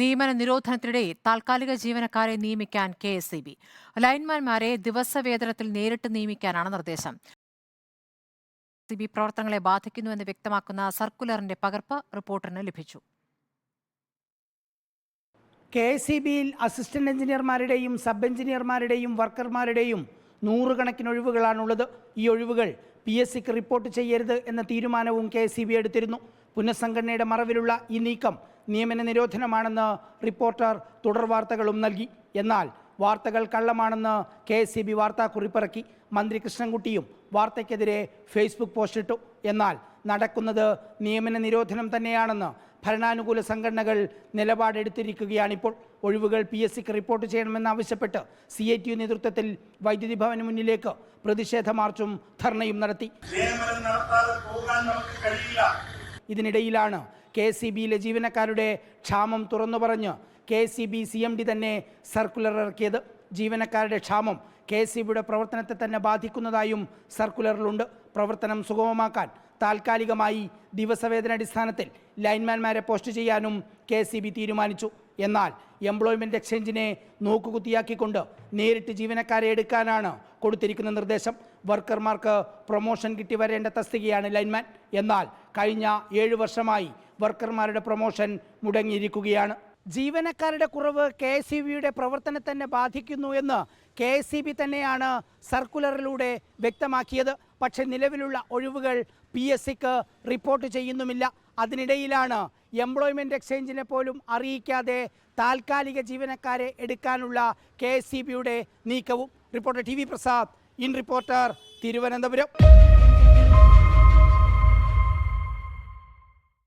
നിയമന നിരോധനത്തിനിടെ താൽക്കാലിക ജീവനക്കാരെ നിയമിക്കാൻ KSEB. ലൈൻമാൻമാരെ ദിവസവേതനത്തിൽ നേരിട്ട് നിയമിക്കാനാണ് നിർദ്ദേശം. KSEB പ്രവർത്തനങ്ങളെ ബാധിക്കുന്നുവെന്ന് വ്യക്തമാക്കുന്ന സർക്കുലറിന്റെ പകർപ്പ് റിപ്പോർട്ടറിന് ലഭിച്ചു. KSEBയിൽ അസിസ്റ്റന്റ് എഞ്ചിനീയർമാരുടെയും സബ് എഞ്ചിനീയർമാരുടെയും വർക്കർമാരുടെയും നൂറുകണക്കിന് ഒഴിവുകളാണുള്ളത്. ഈ ഒഴിവുകൾ PSCക്ക് റിപ്പോർട്ട് ചെയ്യരുത് എന്ന തീരുമാനവും KSEB എടുത്തിരുന്നു. പുനഃസംഘടനയുടെ മറവിലുള്ള ഈ നീക്കം നിയമന നിരോധനമാണെന്ന് റിപ്പോർട്ടർ തുടർവാർത്തകളും നൽകി. എന്നാൽ വാർത്തകൾ കള്ളമാണെന്ന് KSEB വാർത്താക്കുറിപ്പിറക്കി. മന്ത്രി കൃഷ്ണൻകുട്ടിയും വാർത്തയ്ക്കെതിരെ ഫേസ്ബുക്ക് പോസ്റ്റിട്ടു. എന്നാൽ നടക്കുന്നത് നിയമന നിരോധനം തന്നെയാണെന്ന് ഭരണാനുകൂല സംഘടനകൾ നിലപാടെടുത്തിരിക്കുകയാണിപ്പോൾ. ഒഴിവുകൾ PSCക്ക് റിപ്പോർട്ട് ചെയ്യണമെന്നാവശ്യപ്പെട്ട് CITU നേതൃത്വത്തിൽ വൈദ്യുതി ഭവന് മുന്നിലേക്ക് പ്രതിഷേധ മാർച്ചും ധർണയും നടത്തി. ഇതിനിടയിലാണ് KSEBയിലെ ജീവനക്കാരുടെ ക്ഷാമം തുറന്നു പറഞ്ഞ് KSEB CMD തന്നെ സർക്കുലർ ഇറക്കിയത്. ജീവനക്കാരുടെ ക്ഷാമം KSEBയുടെ പ്രവർത്തനത്തെ തന്നെ ബാധിക്കുന്നതായും സർക്കുലറിലുണ്ട്. പ്രവർത്തനം സുഗമമാക്കാൻ താൽക്കാലികമായി ദിവസവേതനാടിസ്ഥാനത്തിൽ ലൈൻമാൻമാരെ പോസ്റ്റ് ചെയ്യാനും KSEB തീരുമാനിച്ചു. എന്നാൽ എംപ്ലോയ്മെൻറ്റ് എക്സ്ചേഞ്ചിനെ നോക്കുകുത്തിയാക്കിക്കൊണ്ട് നേരിട്ട് ജീവനക്കാരെ എടുക്കാനാണ് കൊടുത്തിരിക്കുന്ന നിർദ്ദേശം. വർക്കർമാർക്ക് പ്രൊമോഷൻ കിട്ടി വരേണ്ട തസ്തികയാണ് ലൈൻമാൻ. എന്നാൽ കഴിഞ്ഞ 7 വർഷമായി വർക്കർമാരുടെ പ്രൊമോഷൻ മുടങ്ങിയിരിക്കുകയാണ്. ജീവനക്കാരുടെ കുറവ് KSEBയുടെ പ്രവർത്തനത്തെ തന്നെ ബാധിക്കുന്നു എന്ന് KSEB തന്നെയാണ് സർക്കുലറിലൂടെ വ്യക്തമാക്കിയത്. പക്ഷേ നിലവിലുള്ള ഒഴിവുകൾ PSCക്ക് റിപ്പോർട്ട് ചെയ്യുന്നുമില്ല. അതിനിടയിലാണ് എംപ്ലോയ്മെൻറ്റ് എക്സ്ചേഞ്ചിനെ പോലും അറിയിക്കാതെ താൽക്കാലിക ജീവനക്കാരെ എടുക്കാനുള്ള KSEBയുടെ നീക്കവും. Reporter TV Prasad, in reporter, Thiruvananthapuram.